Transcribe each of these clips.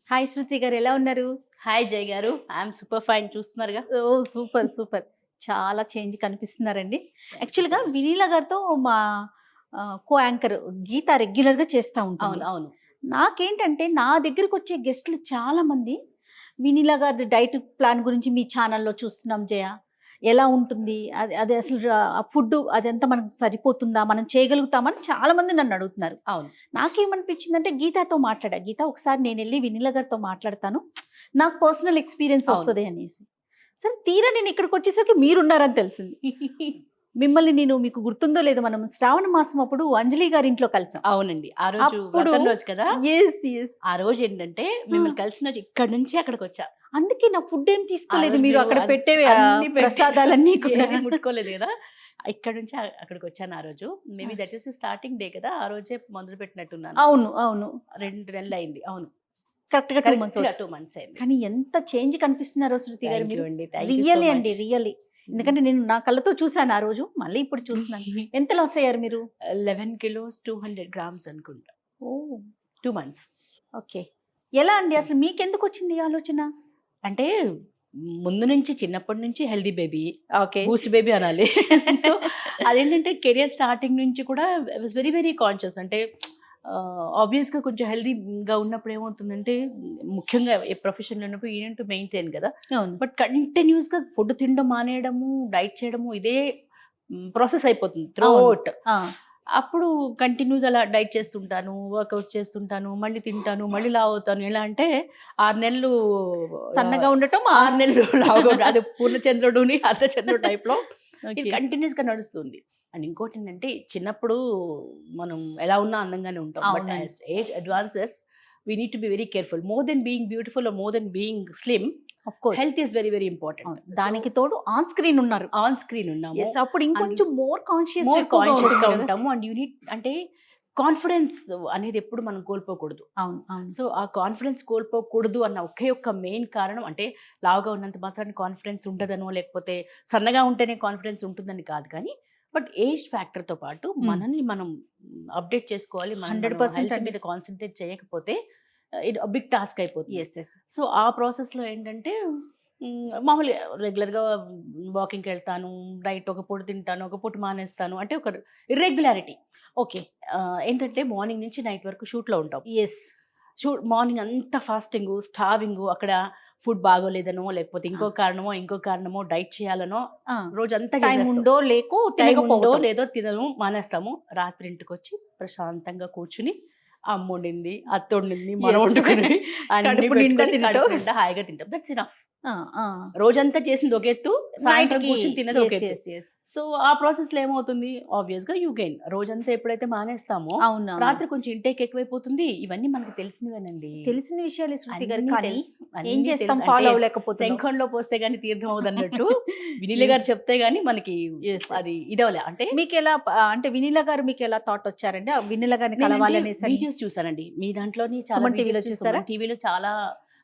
Hi శృతి గారు, ఎలా ఉన్నారు? హాయ్ జయ్ గారు, ఐఎమ్ సూపర్ ఫైన్. చూస్తున్నారుగా. ఓహ్! సూపర్. సూపర్. చాలా చేంజ్ కనిపిస్తున్నారండి. థ్యాంక్ యూ సో యాక్చువల్‌గా మచ్. వినీలా గారితో మా కో యాంకర్ గీత రెగ్యులర్‌గా చేస్తా ఉంటుంది. అవును, అవును. నాకేంటంటే నా దగ్గరకొచ్చే గెస్ట్‌లు చాలామంది వినీలా గారి డైట్ ప్లాన్ గురించి మీ ఛానల్‌లో చూస్తున్నాం జయ. ఎలా ఉంటుంది? అది అది అసలు ఆ ఫుడ్డు అదంతా మనకు సరిపోతుందా? మనం చేయగలుగుతామా? అని చాలామంది నన్ను అడుగుతున్నారు. అవును. నాకేమనిపించిందంటే గీతతో మాట్లాడా. గీత ఒకసారి నేనెళ్ళి వినీలా గారితో మాట్లాడతాను. నాకు పర్సనల్ ఎక్స్‌పీరియన్స్ అవును. వస్తది అనేసి. సరే తీరా నేను ఇక్కడికొచ్చేసరికి మీరున్నారని తెలిసింది. మిమ్మల్ని మీకు గుర్తుందో లేదో మనం శ్రావణ మాసం అప్పుడు అంజలి గారి ఇంట్లో కలిసాం. అవునండి. ఆ రోజు అప్పుడు వ్రతం రోజు కదా. యెస్. యెస్. ఆ రోజు ఏంటంటే మిమ్మల్ని కలిసిన రోజు ఇక్కడి నుంచి అక్కడికి వచ్చా. అందుకే నా ఫుడ్ ఏం ఆ తీసుకోలేదు. రోజు మీరు మీరు అక్కడ పెట్టే అన్ని ప్రసాదాలన్నీ కూడా. ఏది ముట్టుకోలేదు కదా. ఇక్కడ నుంచి అక్కడికి వచ్చాను ఆ రోజు. Maybe that is starting day కదా. ఆ రోజే మొదలు పెట్టినట్టున్నాను. అవును. అవును. 2 నెలలు అయింది. అవును, కరెక్ట్‌గా 2 మంత్స్ కరెక్ట్‌గా అవుతుంది. 2 మంత్స్ అయింది. కానీ ఎంత change కనిపిస్తున్నారో Shruti garu thank you మీరు. అండి. Thank you so really much. అండి. రియల్లీ. ఎందుకంటే నేను నా కళ్ళతో చూసాను ఆ రోజు. మళ్ళీ ఇప్పుడు చూస్తున్నాను. ఎంత లాస్ అయ్యారు మీరు? 11 కిలోస్ 200 గ్రామ్స్ అనుకుంటా. ఓహ్! 2 మంత్స్. ఓకే. ఎలా అండి అసలు మీకెందుకొచ్చింది ఈ ఆలోచన? అంటే ముందు నుంచి చిన్నప్పటి నుంచి healthy baby, okay. Boost baby అనాలి. సో అదేంటంటే కెరియర్ స్టార్టింగ్ నుంచి కూడా I was very very conscious. అంటే ఆబ్వియస్గా కొంచెం హెల్దీగా ఉన్నప్పుడు ఏమవుతుందంటే, ముఖ్యంగా ఏ ప్రొఫెషన్లో ఉన్నప్పుడు యూ నీడ్ టు మెయింటైన్ కదా. అవును. బట్ కంటిన్యూస్గా ఫుడ్ తినడం మానేయడము, డైట్ చేయడము ఇదే ప్రాసెస్ అయిపోతుంది త్రూ అవును. అవుట్. ఆ! అప్పుడు కంటిన్యూగా అలా డైట్ చేస్తుంటాను, వర్కౌట్ చేస్తుంటాను, మళ్ళీ తింటాను, మళ్ళీ లావు అవుతాను. ఎలా అంటే 6 నెలలు సన్నగా ఉండటం 6 నెలలు లావుగా ఉంటా. అది పూర్ణచంద్రుడుని అర్ధచంద్రుడు టైప్‌లో ఇది ఓకే. కంటిన్యూస్‌గా నడుస్తుంది. అండ్ ఇంకోటి ఏంటంటే, చిన్నప్పుడు మనం ఎలా ఉన్నా అందంగానే ఉంటాం. బట్ అవునండి. As age advances we need to be very careful. More than being beautiful or more than being slim, of course. Health is very very important. అవును. దానికి తోడు ఆన్ స్క్రీన్ ఉన్నారు. ఆన్ స్క్రీన్ ఉన్నాము. యెస్. అప్పుడు ఇంకొంచెం more conscious more ఎక్కువగా కాన్షియస్‌గా ఉంటుంది కదా! ఉంటాము. అండ్ యూ నీడ్ అంటే కాన్ఫిడెన్స్ అనేది ఎప్పుడు మనం కోల్పోకూడదు. అవును. అవును. సో ఆ కాన్ఫిడెన్స్ కోల్పోకూడదు అన్న ఒకే ఒక్క మెయిన్ కారణం, అంటే లావుగా ఉన్నంత మాత్రాన కాన్ఫిడెన్స్ ఉండదనో, లేకపోతే సన్నగా ఉంటేనే కాన్ఫిడెన్స్ ఉంటుందని కాదు కానీ, బట్ ఏజ్ ఫ్యాక్టర్‌తో పాటు మనల్ని మనం అప్డేట్ చేసుకోవాలి. మనం 100% హెల్త్ అండి. మీద కాన్సంట్రేట్ చేయకపోతే ఇది బిగ్ టాస్క్ అయిపోతుంది. యెస్. యెస్. సో ఆ ప్రాసెస్‌లో ఏంటంటే మామూలుగా రెగ్యులర్‌గా వాకింగ్‌కెళ్తాను, డైట్ ఒక పూట తింటాను, ఒక పూట మానేస్తాను. అంటే ఒక ఇర్రెగ్యులారిటీ. ఓకే. ఏంటంటే మార్నింగ్ నుంచి నైట్ వరకు షూట్‌లో ఉంటాం. యెస్. మార్నింగ్ అంతా ఫాస్టింగు, స్టార్వింగు, అక్కడ ఫుడ్ బాగోలేదనో, లేకపోతే ఆ! ఇంకో కారణమో డైట్ చేయాలనో ఆ! రోజంతా టైం చేసేస్తాం. ఉందో లేకో టైం ఉందో తినకపోవటం. లేదో తినము, మానేస్తాము. రాత్రి ఇంటికొచ్చి ప్రశాంతంగా కూర్చుని అమ్మొండింది, అత్తొండింది, మనం యెస్. వండుకుని అన్నీ కడుపు నిండా పెట్టుకొని తినటం. కడుపు నిండా హాయిగా తింటాం. That's enough. ఆ! ఆ! రోజంతా చేసింది ఒక ఎత్తు, సాయంత్రం నైట్‌కి కూర్చొని తినేది ఒక యెస్. ఎత్తు. యెస్. యెస్. సో ఆ ప్రాసెస్‌లో ఏమవుతుంది, ఆబ్వియస్‌గా యూ గెయిన్. రోజంతా ఎప్పుడైతే మానేస్తామో అవునవును. రాత్రి కొంచెం ఇంటేక్ ఎక్కువైపోతుంది. ఇవన్నీ మనకు తెలిసినవేనండి. తెలిసిన విషయాలే శృతి గారు. అన్నీ కానీ తెలుసు. ఏం అన్నీ చేస్తాం, తెలుసు. ఫాలో అంటే అవ్వలేకపోతున్నాం. శంఖంలో పోస్తే గాని తీర్థం అవ్వదన్నట్టు వినీల యెస్. గారు చెప్తే గాని మనకి యెస్. యెస్. అది ఇదవలే. అంటే మీకెలా అంటే వినీలా గారు మీకెలా థాట్ వచ్చారండి? ఆ వినీలా గారిని నేనంటే కలవాలనేసని వీడియోస్ చూసానండి. మీ దాంట్లోని చాలా సుమన్ టీవీలో వీడియోస్ చూసారా? సుమన్ టీవీలో చాలా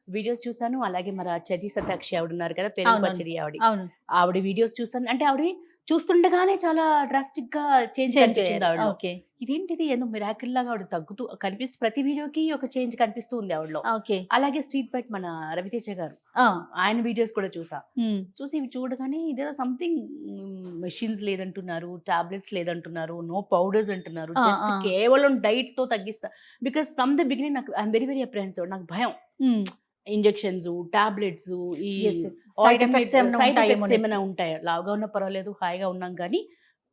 వీడియోస్ చూసాను. అలాగే మన చెర్రీ సత్యాక్షి ఆవిడున్నారు కదా, పెరుగు అవునవును. పచ్చడి ఆవిడ. అవును. ఆవిడ వీడియోస్ చూసాను. అంటే ఆవిడ చూస్తుండగానే చాలా డ్రాస్టిక్‌గా చేంజ్ చేంజ్ కనిపించింది అయ్యారు. ఆవిడలో. ఓకే. ఇదేంటిది ఏదో మిరాకిల్ లాగా ఆవిడ తగ్గుతూ కనిపిస్తూ, ప్రతి వీడియోకి ఒక చేంజ్ కనిపిస్తూ ఉంది ఆవిడలో. ఓకే. అలాగే స్ట్రీట్ బైట్ మన రవితేజ గారు, ఆ! ఆయన వీడియోస్ కూడా చూసా. హ్మ్. చూసి ఇవి చూడగానే ఇదేదో సంథింగ్ మెషిన్స్ లేదంటున్నారు, టాబ్లెట్స్ లేదంటున్నారు, నో పౌడర్స్ అంటున్నారు. ఆ! జస్ట్ ఆ! కేవలం డైట్‌తో తగ్గిస్తా. బికాజ్ ఫ్రమ్ ద బిగినింగ్ నాకు I am very very apprehensive. నాకు భయం. హ్మ్. ఇంజెక్షన్స్, టాబ్లెట్స్, ఈ యెస్. యెస్. సైడ్ ఎఫెక్ట్స్ ఏమైనా సైడ్ ఉంటాయేమో ఎఫెక్ట్స్ అనేసి. ఏమైనా ఉంటాయా? లావుగా ఉన్నా పర్వాలేదు, హాయిగా ఉన్నాం కానీ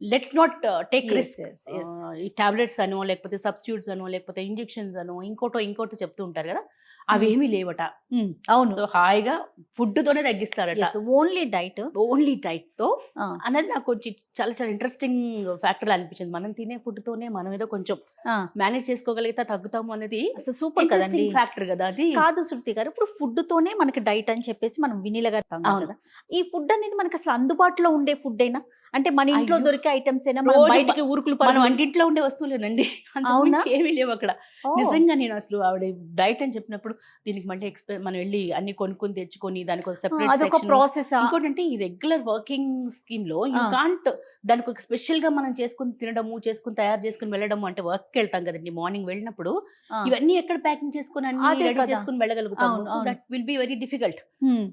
let's not take yes. Risk. Yes. Yes. ఈ టాబ్లెట్స్ అనో, లేకపోతే సబ్స్టిట్యూట్స్ అనో, లేకపోతే ఇంజెక్షన్స్ అనో, ఇంకోటో చెప్తూ ఉంటారు కదా. హ్మ్. అవేమీ లేవట. హ్మ్. అవును. సో హాయిగా ఫుడ్‌తోనే తగ్గిస్తారట. యెస్. Only diet. ఓన్లీ డైట్‌తో ఆ! అనేది నాకు కొంచెం చాలా చాలా ఇంట్రెస్టింగ్ ఫ్యాక్టర్‌లా అనిపించింది. మనం తినే ఫుడ్‌తోనే మనం ఏదో కొంచెం ఆ! మేనేజ్ చేసుకోగలిగితే తగ్గుతాము అనేది అసలు సూపర్ కదండీ! ఇంట్రెస్టింగ్ ఫ్యాక్టర్ కదా అది. కాదు శృతి గారు. ఇప్పుడు ఫుడ్‌తోనే మనకి డైట్ అని చెప్పేసి మనం వినీల గారు అన్నారు అవును. కదా! ఈ ఫుడ్ అనేది మనకసలు అందుబాటులో ఉండే ఫుడ్డేనా? అంటే మన ఇంట్లో అయ్యో! దొరికే ఐటమ్స్ ఏనా మనం రోజు బయటికి ఊరుకులు మన పరుగులు? వంటింట్లో ఉండే వస్తువులేనండి. అంతకు అవునా? మించి ఏమీ లేవు అక్కడ. ఓ, నిజంగా నేను అసలు ఆవిడ డైట్ అని చెప్పినప్పుడు దీనికి మళ్ళీ మనం వెళ్లి అన్ని కొనుక్కొని తెచ్చుకొని దానికి ఒక సెపరేట్ అదొక సెక్షన్. ప్రాసెసా? ఇంకోటంటే ఈ రెగ్యులర్ వర్కింగ్ స్కీమ్ లో యూ ఆ. కాంట్ దానికి ఒక స్పెషల్ గా మనం చేసుకుని తినడము, చేసుకుని తయారు చేసుకుని వెళ్ళడము, అంటే వర్క్ వెళ్తాం కదండి మార్నింగ్ వెళ్ళినప్పుడు ఆ, ఇవన్నీ ఎక్కడ ప్యాకింగ్ చేసుకుని అన్ని అదే రెడీ కదా. చేసుకుని వెళ్ళగలుగుతాము. అవును, సో అవును. That will be very difficult.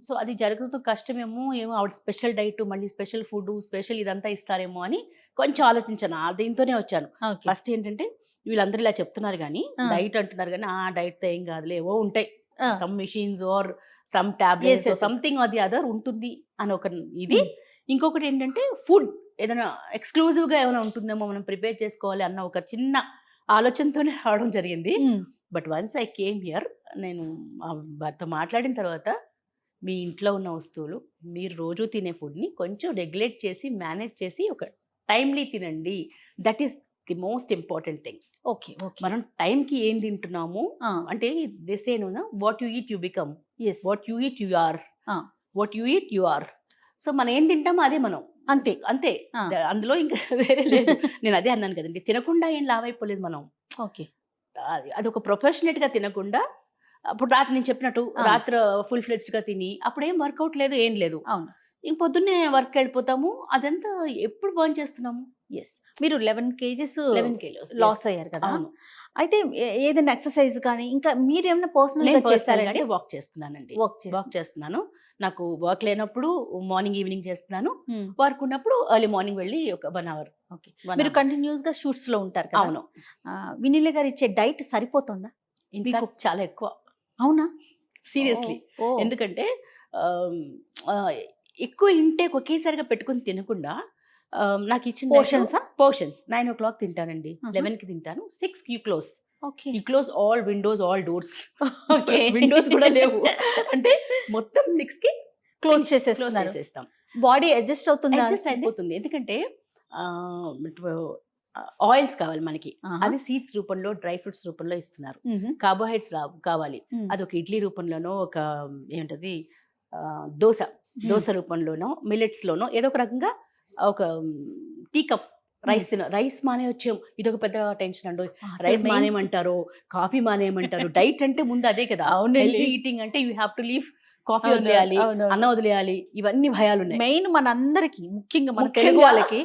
So అది జరుగుతూ కష్టమేమో, ఏమో ఆవిడ స్పెషల్ డైట్, మళ్ళీ స్పెషల్ ఫుడ్, స్పెషల్ ఇదంతా ఇస్తారేమో అని కొంచెం ఆలోచించాను. దీంతోనే వచ్చాను. ఓకే. ఫస్ట్ ఏంటంటే వీళ్ళందరూ ఇలా చెప్తున్నారు కానీ, ఆ. డైట్ అంటున్నారు కానీ, ఆ డైట్ ఏం కాదులే, ఏవో ఉంటాయి ఆ. Some machines or some Yes, tablets yes, yes. Something or the other ఉంటుంది అని ఒక ఇది. Hmm. ఇంకొకటి ఏంటంటే ఫుడ్ ఏదైనా ఎక్స్క్లూజివ్ గా ఏమైనా ఉంటుందేమో, మనం ప్రిపేర్ చేసుకోవాలి అన్న ఒక చిన్న ఆలోచనతోనే రావడం జరిగింది. Um. But once I came here, నేను మా భర్త మాట్లాడిన తర్వాత, మీ ఇంట్లో ఉన్న వస్తువులు, మీరు రోజు తినే ఫుడ్ని కొంచెం రెగ్యులేట్ చేసి మేనేజ్ చేసి ఒక టైమ్లీ తినండి. That is the most important thing. Okay, okay. మనం టైంకి ఏం తింటున్నాము అంటే, దిసేను what you eat you become, yes, what you eat you are, ఆ. What you eat you are. So మనం ఏం తింటామో అదే మనం. అంతే. అంతే. ఆ. అందులో ఇంకా వేరే లేదు. నేను అదే అన్నాను కదండి, తినకుండా ఏం లావైపోలేదు మనం. ఓకే. అదొక ప్రొఫెషనల్ గా తినకుండా, అప్పుడు రాత్రి నేను చెప్పినట్టు ఆ. రాత్రి ఫుల్ ఫ్లెడ్జ్డ్ గా తిని అప్పుడు ఏం వర్కౌట్ లేదు, ఏం లేదు. అవును. ఇంక పొద్దున్నే వర్క్ వెళ్ళిపోతాము. అదంతా ఎప్పుడు బర్న్ చేస్తున్నాము. ఎస్, మీరు 11 kgs 11 kilos లాస్ అయ్యారు కదా. అవును. అయితే ఏదైనా ఎక్సర్సైజ్ కానీ ఇంకా మీరేమైనా పర్సనల్ గా నేను పర్సనల్ చేస్తారండి? గా వాక్ చేస్తున్నానండి. వర్క్ వాక్ చేస్తున్నాను. నాకు వర్క్ లేనప్పుడు మార్నింగ్ ఈవినింగ్ చేస్తున్నాను. చేసి. వర్క్ ఉన్నప్పుడు ఎర్లీ మార్నింగ్ వెళ్ళి ఒక 1 అవర్. ఓకే. మీరు కంటిన్యూస్ గా షూట్స్ లో ఉంటారు కదా. అవును. వినీల గారు ఇచ్చే డైట్ సరిపోతుందా? ఇన్ఫాక్ట్ చాలా ఎక్కువ, అవునా? సీరియస్లీ. ఓ, ఓ. ఎందుకంటే ఆమ్, ఆ, ఎక్కువ ఇంటేక్ ఒకేసారిగా పెట్టుకుని తినకుండా, నాకు ఇచ్చిన Portions ఆ? పోర్షన్స్ 9 o'clock తింటానండి, Uh-huh. 11 కి తింటాను, 6 కి close. Okay. You close all Windows, all doors. Okay. Windows కూడా లేవు. అంటే మొత్తం 6 కి క్లోజ్ క్లోజ్ చేసేస్తున్నారు. చేసేస్తాం. బాడీ అడ్జస్ట్ అవుతుందా? అడ్జస్ట్ అయిపోతుంది. ఎందుకంటే ఆయిల్స్ కావాలి మనకి. ఆహా. అవి సీడ్స్ రూపంలో, డ్రై ఫ్రూట్స్ రూపంలో ఇస్తున్నారు. మ్మ్. కార్బోహైడ్రేట్స్ కావాలి. మ్మ్. అది ఒక ఇడ్లీ రూపంలోనో, ఒక ఏంటది దోశ రూపంలోనో, మిల్లెట్స్ లోనో, ఏదో ఒక రకంగా ఒక టీ కప్ రైస్ రైస్ మానే వచ్చాం. ఇదొక పెద్ద టెన్షన్ అండి. అసలు రైస్ main- మానేయమంటారు, కాఫీ మానేయమంటారు. డైట్ అంటే ముందు అదే కదా. అవునండి. హెల్తీ ఈటింగ్ అంటే you have to leave, coffee అవును, వదిలేయాలి, అవును. అన్నం వదిలేయాలి, ఇవన్నీ భయాలు ఉన్నాయి. మెయిన్ మనందరికి ముఖ్యంగా మన ముఖ్యంగా తెలుగు వాళ్ళకి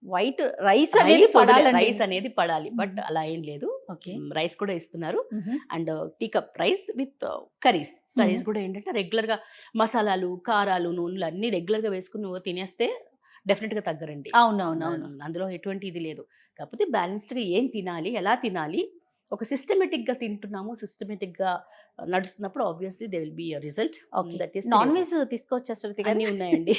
వైట్ రైస్ అనేది పడాలండి. రైస్ అనేది పడాలి. బట్ అలా ఏం లేదు. ఓకే. రైస్ కూడా ఇస్తున్నారు. మ్మ్. And tea cup rice with curries కూడా ఏంటంటే రెగ్యులర్ గా మసాలాలు, కారాలు, నూనెలు అన్ని రెగ్యులర్ గా వేసుకుని నువ్వు తినేస్తే డెఫినెట్ గా తగ్గరండి. అవునవునవును. అందులో ఎటువంటి ఇది లేదు. కాకపోతే బ్యాలెన్స్డ్ గా ఏం తినాలి, ఎలా తినాలి, ఒక సిస్టమేటిక్ గా తింటున్నాము, సిస్టమేటిక్ గా నడుస్తున్నప్పుడు obviously they will be a result. Okay. Non veg తీసుకోవచ్చా శృతి గారు? అన్ని ఉన్నాయండి.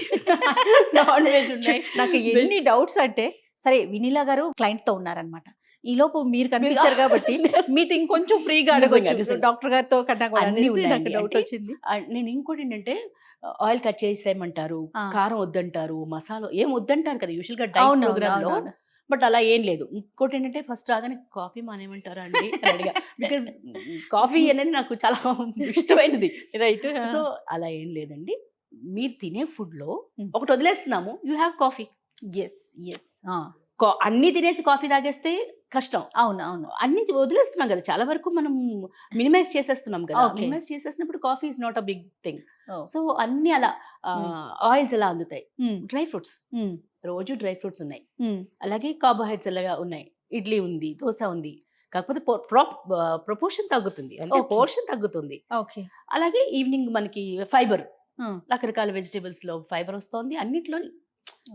నాన్ వెజ్ ఉన్నాయి. నాకు ఎన్ని డౌట్స్ అంటే, సరే వినీలా గారు క్లయింట్ తో ఉన్నారనమాట. ఈ లోపు మీరు కనిపించారు కాబట్టి మీతో ఇంకొంచెం ఫ్రీగా అడగొచ్చు నిజంగా. డాక్టర్ గారితో కన్నా కూడా అన్ని అనేసి ఉన్నాయండి. నాకు డౌట్ అంటే వచ్చింది. నేను ఇంకోటి ఏంటంటే, ఆయిల్ కట్ చేసేయమంటారు, ఆ. కారం వద్దంటారు, మసాలా ఏం వద్దంటారు కదా యూజువల్ గా డైట్ అవును, ప్రోగ్రామ్ లో. అవును. బట్ అలా ఏం లేదు. ఇంకోటి ఏంటంటే, ఫస్ట్ రాగానే కాఫీ మానేమంటారా అండి అని అడిగా. బికాస్ కాఫీ అనేది నాకు చాలా ఇష్టమైనది. రైట్. సో అలా ఏం లేదండి. మీరు తినే ఫుడ్ లో Hmm. ఒకటి వదిలేస్తున్నాము, you have coffee. Yes, yes. అన్ని తినేసి కాఫీ తాగేస్తే కష్టం. అవును, అవును. అన్ని వదిలేస్తున్నాం కదా, చాలా వరకు మనం మినిమైజ్ చేసేస్తున్నాం కదా. Okay. మినిమైజ్ చేసేసినప్పుడు coffee is not a big thing. Oh. So అన్ని అలా ఆయిల్స్ ఎలా అందుతాయి, మ్మ్. డ్రై ఫ్రూట్స్, మ్మ్. రోజు డ్రై ఫ్రూట్స్ ఉన్నాయి. మ్మ్. అలాగే కార్బోహైడ్రేట్స్ ఎలాగా ఉన్నాయి, ఇడ్లీ ఉంది, దోశ ఉంది. కాకపోతే ప్రపోర్షన్ తగ్గుతుంది, అంటే Okay. పోర్షన్ తగ్గుతుంది. ఓకే. అలాగే ఈవినింగ్ మనకి ఫైబర్, మ్మ్. రకరకాల వెజిటేబుల్స్ లో ఫైబర్ వస్తుంది అన్నిట్లో.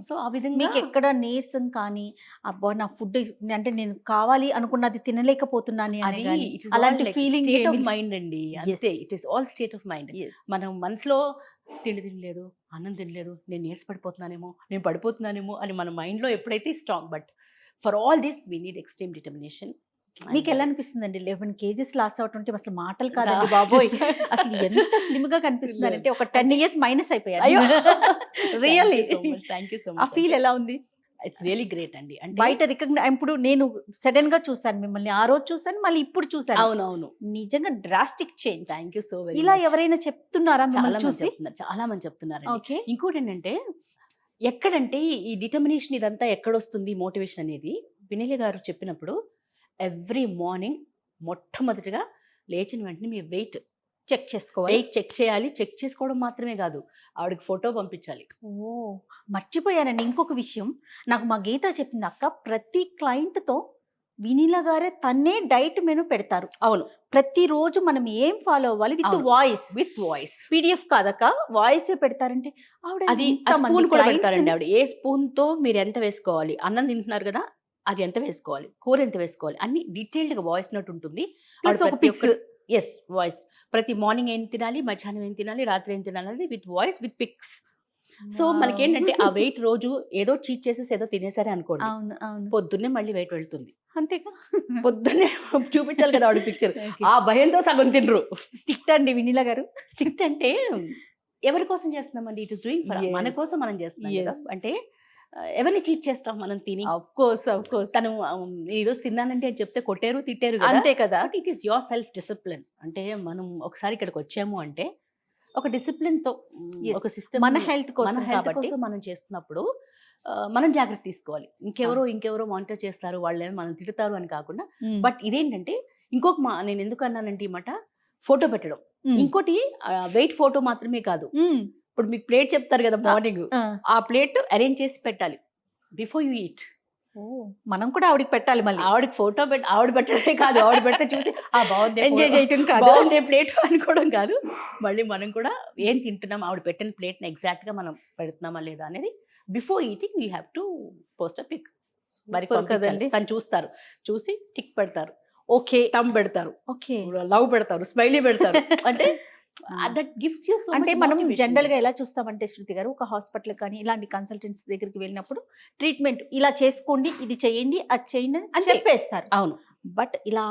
సో ఆ విధంగా మీకు ఎక్కడ నీరసం కానీ, అబ్బా నా ఫుడ్ అంటే నేను కావాలి అనుకున్నది తినలేకపోతున్నాను అని అది గానీ, it is all అలాంటి like feeling state of mind అండి. అంతే, Yes. It is all state of mind. మనం మనసులో తిండి తినలేదు, అన్నం తినలేదు, నేను నీరస పడిపోతున్నానేమో, నేను పడిపోతున్నానేమో అని మన మైండ్లో ఎప్పుడైతే strong. But for all this we need extreme determination. మీకు ఎలా అనిపిస్తుందండి 11 kgs లాస్ అవటం అంటే అసలు మాటలు కాదండి బాబోయ్. అసలు ఎంత స్లిమ్ గా కనిపిస్తున్నారంటే ఒక 10 years మైనస్ అయిపోయారు. రియల్లీ థ్యాంక్ యూ సో ఆ మచ్. ఫీల్ ఎలా ఉంది? ఇట్స్ రియలీ గ్రేట్ అండి. అంటే బయట ఇప్పుడు నేను సడన్ గా చూసాను మిమ్మల్ని, ఆ రోజు చూసాను, మళ్ళీ ఇప్పుడు చూసాను. అవునవును, నిజంగా drastic change. Thank you so very ఇలా మచ్. ఎవరైనా చెప్తున్నారా చాలా మిమ్మల్ని మంది చూసి? చెప్తున్నారు, చాలా మంది చెప్తున్నారు. ఓకే. ఇంకోటి ఏంటంటే, ఎక్కడంటే ఈ డిటర్మినేషన్ ఇదంతా ఎక్కడొస్తుంది మోటివేషన్ అనేది వినీల గారు చెప్పినప్పుడు ఎవ్రీ మార్నింగ్ మొట్టమొదటిగా లేచిన వెంటనే మీ వెయిట్ చెక్ చేసుకోవాలి. చెక్ చేయాలి. చెక్ చేసుకోవడం మాత్రమే కాదు, ఆవిడకి ఫోటో పంపించాలి. ఓ మర్చిపోయానండి ఇంకొక విషయం. నాకు మా గీత చెప్పింది, అక్క ప్రతి క్లయింట్తో వినీలా గారే తన్నే డైట్ మెను పెడతారు. అవును, ప్రతిరోజు మనం ఏం ఫాలో అవ్వాలి విత్ అవును. Voice, with voice. పీడిఎఫ్ కాదక్క, వాయిస్ పెడతారంటే ఆవిడ అది ఇంతమంది స్పూన్ కూడా clients పెడతారండి ని- ఆవిడ. ఏ స్పూన్ తో మీరు ఎంత వేసుకోవాలి, అన్నం తింటున్నారు కదా అది ఎంత వేసుకోవాలి, కూర ఎంత వేసుకోవాలి, అన్ని డీటెయిల్డ్ గా వాయిస్ నోట్ ఉంటుంది. ప్లస్ ఒక పిక్స్. Yes, voice. ప్రతి మార్నింగ్ ఏం తినాలి, మధ్యాహ్నం ఏం తినాలి, రాత్రి ఏం తినాలి అనేది with voice with pics. So మనకేంటంటే ఆ వెయిట్ రోజు ఏదో చీట్ చేసేసి ఏదో తినేసరే అనుకోండి, అవును అవును పొద్దున్నే మళ్ళీ వెయిట్ వెళ్తుంది. అంతేగా. పొద్దున్నే చూపించాలి కదా ఆవిడ పిక్చర్. ఆ భయంతో సగం తినరు. స్టిక్ట్ అండి వినీలా గారు. స్ట్రిక్ట్ అంటే ఎవరి కోసం చేస్తున్నామండి, it is doing for Yes. మన కోసం మనం చేస్తున్నాం కదా. Yes. అంటే ఎవరిని చీట్ చేస్తాం మనం తిని. ఆఫ్ కోర్స్ తను ఈ రోజు తిన్నానంటే అని చెప్తే కొట్టారు తిట్టారు కదా. అంతే కదా. But it is your self discipline. అంటే మనం ఒకసారి ఇక్కడికి వచ్చాము అంటే ఒక డిసిప్లిన్ తో Yes. ఒక సిస్టమ్ మన హెల్త్ మన కోసం హెల్త్ కాబట్టి కోసం మనం చేస్తున్నప్పుడు మనం జాగ్రత్త తీసుకోవాలి. ఇంకెవరో మానిటర్ చేస్తారు, వాళ్ళు మనం తిడతారు అని కాకుండా. బట్ ఇదేంటంటే ఇంకొక నేను ఎందుకు అన్నానంటే ఈ మాట, ఫోటో పెట్టడం. ఇంకోటి వెయిట్ ఫోటో మాత్రమే కాదు, ఇప్పుడు మీకు ప్లేట్ చెప్తారు కదా మార్నింగ్, ఆ ప్లేట్ అరేంజ్ చేసి పెట్టాలి బిఫోర్ యూ ఈట్. మనం కూడా ఆవిడకి పెట్టాలి మళ్ళీ. ఆవిడకి ఫోటో ఆవిడ పెట్టడమే కాదు, ఆవిడ పెడితే చూసి ఆ బాగుంది ఎంజాయ్ చేయటం కాదు. బాగుంది ప్లేట్ అనుకోవడం కాదు, మళ్ళీ మనం కూడా ఏం తింటున్నాం, ఆవిడ పెట్టిన ప్లేట్ ని ఎగ్జాక్ట్ గా మనం పెడుతున్నామా లేదా అనేది before eating we have to post a pic. మరి కదండి, తను చూస్తారు, చూసి టిక్ పెడతారు, ఓకే తమ్ పెడతారు, ఓకే లవ్ పెడతారు, స్మైలీ పెడతారు. అంటే దట్ గివ్స్ యూ సో అంటే మనం జనరల్ గా ఎలా చూస్తామంటే శృతి గారు, ఒక హాస్పిటల్ కానీ ఇలాంటి కన్సల్టెంట్స్ దగ్గరికి వెళ్ళినప్పుడు ట్రీట్మెంట్ ఇలా చేసుకోండి, ఇది చేయండి, అది చేయండి అని అంతే. చెప్పేస్తారు. అవును, బట్ ఇలా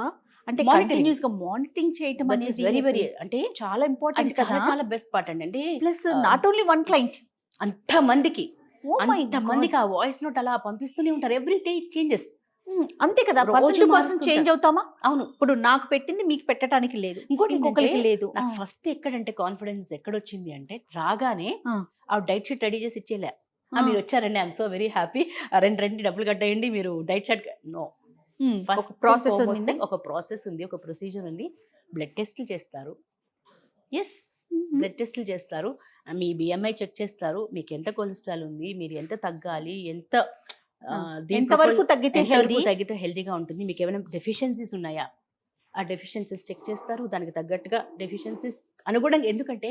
అంటే Monitoring. కంటిన్యూస్ గా మానిటరింగ్ చేయటం దట్ ఈస్ అనేది వెరీ వెరీ అంటే చాలా అది ఇంపార్టెంట్ చాలా కదా. చాలా బెస్ట్ పార్ట్ అండి. Plus not only one client, అంత మందికి ఆ వాయిస్ నోట్ అలా పంపిస్తూనే ఉంటారు. Every day it changes. అంతే కదా. రోజు పర్సన్ టు పర్సన్ మారుస్తుంటారు. చేంజ్ అవుతామా? అవును. ఇప్పుడు నాకు పెట్టింది మీకు పెట్టడానికి లేదు, ఇంకోటి ఇంకొకరికి ఏంటంటే, లేదు. నాకు ఫస్ట్ ఎక్కడంటే కాన్ఫిడెన్స్ ఎక్కడొచ్చింది అంటే, రాగానే ఆ. ఆ డైట్ షీట్ రెడీ చేసి ఇచ్చేలే. మీరు వచ్చారండి, ఐఎమ్ సో వెరీ హ్యాపీ, రండి డబ్బులు కట్టేయండి, మీరు diet sheet. No, first process ఉంది. ఒక ప్రాసెస్ ఉంది, ఒక ప్రొసీజర్ ఉంది. బ్లడ్ టెస్ట్లు చేస్తారు. ఎస్, బ్లడ్ టెస్ట్లు చేస్తారు, మీ బిఎంఐ చెక్ చేస్తారు, మీకు ఎంత కొలెస్ట్రాల్ ఉంది, మీరు ఎంత తగ్గాలి, ఎంతవరకు తగ్గితే తగ్గితే హెల్తీగా ఉంటుంది, మీకు ఏమైనా డెఫిషియన్సీస్ ఉన్నాయా, ఆ డెఫిషియన్సీస్ చెక్ చేస్తారు. దానికి తగ్గట్టుగా డెఫిషియన్సీస్ అనుగుణంగా, ఎందుకంటే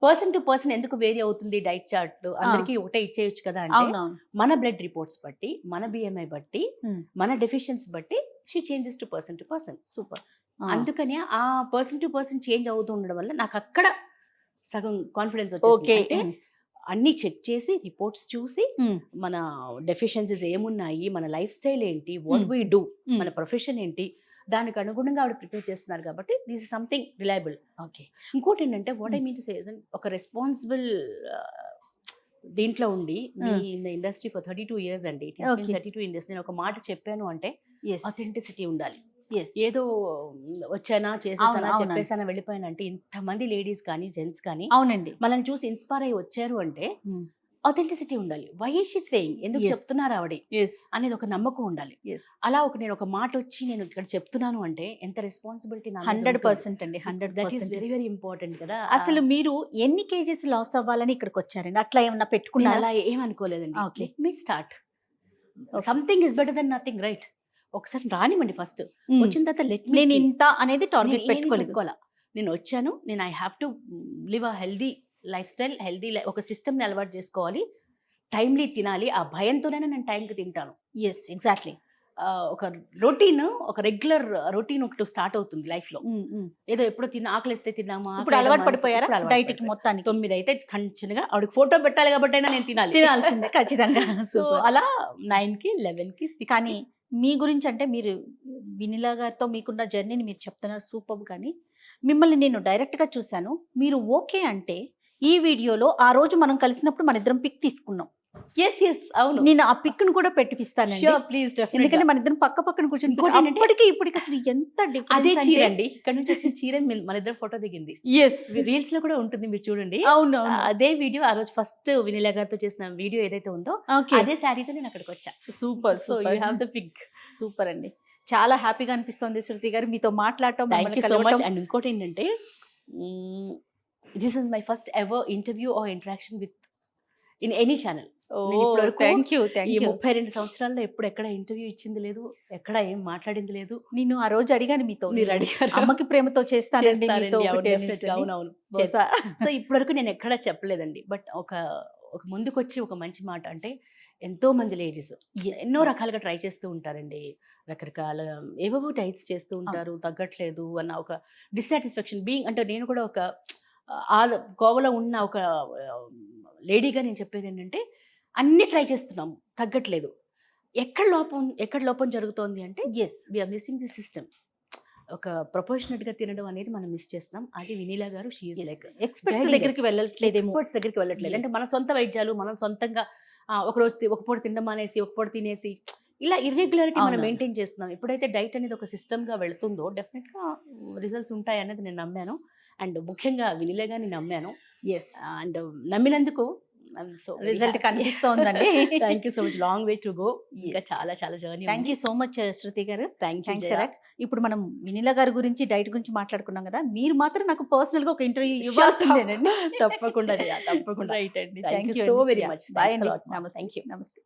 పర్సన్ టు పర్సన్ ఎందుకు వేరీ అవుతుంది డైట్ చార్ట్, అందరికీ ఒకటే ఇచ్చేయచ్చు కదా అంటే, మన బ్లడ్ రిపోర్ట్స్ బట్టి, మన బిఎంఐ బట్టి, మన డెఫిషియన్సీ బట్టి she changes to person. Super. అందుకని ఆ పర్సన్ టు పర్సన్ చేంజ్ అవుతూ ఉండడం వల్ల నాకు అక్కడ సగం కాన్ఫిడెన్స్ ఓకే. వచ్చేసింది. అన్ని చెక్ చేసి రిపోర్ట్స్ చూసి మన డెఫిషియన్సీస్ ఏమున్నాయి, మన లైఫ్ స్టైల్ ఏంటి, వాట్ వీ డూ, మన ప్రొఫెషన్ ఏంటి, దానికి అనుగుణంగా ఆవిడ ప్రిపేర్ చేస్తున్నారు కాబట్టి this is something reliable. Okay. ఇంకోటి ఏంటంటే, what I mean to say ఒక రెస్పాన్సిబుల్ దీంట్లో ఉండి, in the industry for 32 years అండి, 32 years. నేను ఒక మాట చెప్పాను అంటే అథెంటిసిటీ ఉండాలి. ఏదో వచ్చానా చేసేసానా చెప్పేసానా వెళ్ళిపోయానంటే, ఇంతమంది లేడీస్ కానీ జెంట్స్ కానీ అవునండి మనల్ని చూసి ఇన్స్పైర్ అయ్యి వచ్చారు అంటే అథెంటిసిటీ ఉండాలి. వై ఈజ్ షీ సేయింగ్, ఎందుకు చెప్తున్నారు ఆవిడ అనేది ఒక నమ్మకం ఉండాలి. అలా నేను ఒక మాట వచ్చి నేను ఇక్కడ చెప్తున్నాను అంటే ఎంత రెస్పాన్సిబిలిటీ. 100% అండి, 100%. That is very very important కదా. అసలు మీరు ఎన్ని కేజెస్ లాస్ అవ్వాలని ఇక్కడికి వచ్చారండి? అట్లా ఏమన్నా పెట్టుకున్నారా? అలా ఏమనుకోలేదండి. ఓకే. మీ start something is better than nothing, right? ఒకసారి రానివ్వండి, ఫస్ట్ వచ్చిన తర్వాత నేను ఇంత అనేది టార్గెట్ పెట్టుకోలేదు. నేను వచ్చాను, నేను I have to live a healthy life style, ఒక సిస్టమ్ని అలవాటు చేసుకోవాలి, టైమ్లీ తినాలి. ఆ భయంతోనే నేను టైంకి తింటాను. Yes, exactly. ఒక రొటీన్, ఒక రెగ్యులర్ రొటీన్ ఒకటి స్టార్ట్ అవుతుంది లైఫ్ లో. ఏదో ఎప్పుడో ఆకలిస్తే తిన్నామా, ఇప్పుడు అలవాటు పడిపోయారా డైట్ కి మొత్తానికి? 9 అయితే కంటిన్యూగా ఆవిడకి ఫోటో పెట్టాలి కాబట్టి అయినా నేను తినాల్సిందే ఖచ్చితంగా. సో అలా 9కి 11కి 6. కానీ మీ గురించి అంటే, మీరు వినీలా గారితో మీకున్న జర్నీని మీరు చెప్తున్నారు, సూపర్. కానీ మిమ్మల్ని నేను డైరెక్ట్గా చూశాను. మీరు ఓకే అంటే ఈ వీడియోలో ఆ రోజు మనం కలిసినప్పుడు మన ఇద్దరం పిక్ తీసుకున్నాం. ఎస్ ఎస్ అవును నేను ఆ పిక్ ను కూడా పెట్టిపిస్తానండి. షూర్ ప్లీజ్ ఎందుకంటే మన ఇద్దరం పక్క పక్కన కూర్చొని ఇంకోటి ఏంటంటే- అప్పటికి ఇప్పటికి అసలు ఎంత అదే డిఫరెన్స్ చీర అంటే అండి ఇక్కడ నుంచి వచ్చిన చీర మన ఇద్దరు ఫోటో దిగింది ఎస్ రీల్స్ లో కూడా ఉంటుంది మీరు చూడండి అవును అదే వీడియో ఆ రోజు ఫస్ట్ వినిలా గారితో చేసిన వీడియో ఏదైతే ఉందో ఓకే అదే శారీతో నేను అక్కడికి వచ్చా super so you have the pic super అండి. చాలా హ్యాపీగా అనిపిస్తుంది శృతి గారు మీతో మాట్లాడటం, థ్యాంక్ యూ మిమ్మల్ని సో మచ్ కలవటం. అండ్ ఇంకోటి ఏంటంటే this is my first ever interview or interaction with in any channel నేను ఇప్పటివరకు థ్యాంక్ యూ ఈ 32 సంవత్సరాల్లో ఎప్పుడు ఎక్కడ ఇంటర్వ్యూ ఇచ్చింది లేదు ఎక్కడ ఏం మాట్లాడింది లేదు నేను ఆ రోజు అడిగాను మీతో, మీరు అడిగారు. అమ్మకి ప్రేమతో చేస్తానండి చేస్తారండి, మీతో అవును, ఒకటి definitely, అనేసి అని. అవునవును బహుశా సో ఇప్పటివరకు నేను ఎక్కడా చెప్పలేదండి బట్ ఒక ముందుకొచ్చి ఒక మంచి మాట అంటే ఎంతో మంది లేడీస్ Yes, ఎన్నో yes. రకాలుగా ట్రై చేస్తూ ఉంటారండి రకరకాల ఏవేవో టైప్స్ చేస్తూ ఉంటారు తగ్గట్లేదు అన్న ఒక డిస్సాటిస్ఫాక్షన్ బీయింగ్ అంటే నేను కూడా ఒక ఆ కోవలో ఉన్న ఒక లేడీగా నేను చెప్పేది ఏంటంటే అన్ని ట్రై చేస్తున్నాము తగ్గట్లేదు ఎక్కడ లోపం జరుగుతోంది అంటే Yes. We are missing the system ఒక ప్రొపోర్షనట్ గా తినడం అనేది మనం మిస్ చేస్తున్నాం అది వినీలా గారు షీఈ్ Yes. లైక్ ఎక్స్పర్ట్స్ Guiding దగ్గరికి us. వెళ్ళట్లేదేమో. ఎక్స్పర్ట్స్ దగ్గరికి వెళ్ళట్లేదు అంటే Yes. మన సొంత వైద్యాలు మనం సొంతంగా ఒక రోజు ఒక పూట తినడం అనేసి ఒక పూట తినేసి ఇలా ఇర్రెగ్యులారిటీ మనం అవునవును. మెయింటైన్ చేస్తున్నాం ఎప్పుడైతే డైట్ అనేది ఒక సిస్టమ్ గా వెళ్తుందో డెఫినెట్ గా రిజల్ట్స్ ఉంటాయి అనేది నేను నమ్మాను అండ్ ముఖ్యంగా వినిలేగా నేను నమ్మాను ఎస్, అండ్ నమ్మినందుకు రిజల్ట్ కనిపిస్తోందండి. Thank you so much long way to go ఇంకా Yes, చాలా yes. చాలా journey thank you so much Shruti garu. Thank thanks you a lot. ఇప్పుడు మనం వినీలా గారి గురించి డైట్ గురించి మాట్లాడుకున్నాం కదా, మీరు మాత్రం నాకు పర్సనల్ గా ఒక ఇంటర్వ్యూ ఇవ్వాల్సిందేనండి. తప్పకుండా జయ, తప్పకుండా రైట్ అండి. Thank thank you you so very much. Bye Thanks a అండి. lot, ma'am. నమస్తే. Thank you. నమస్తే.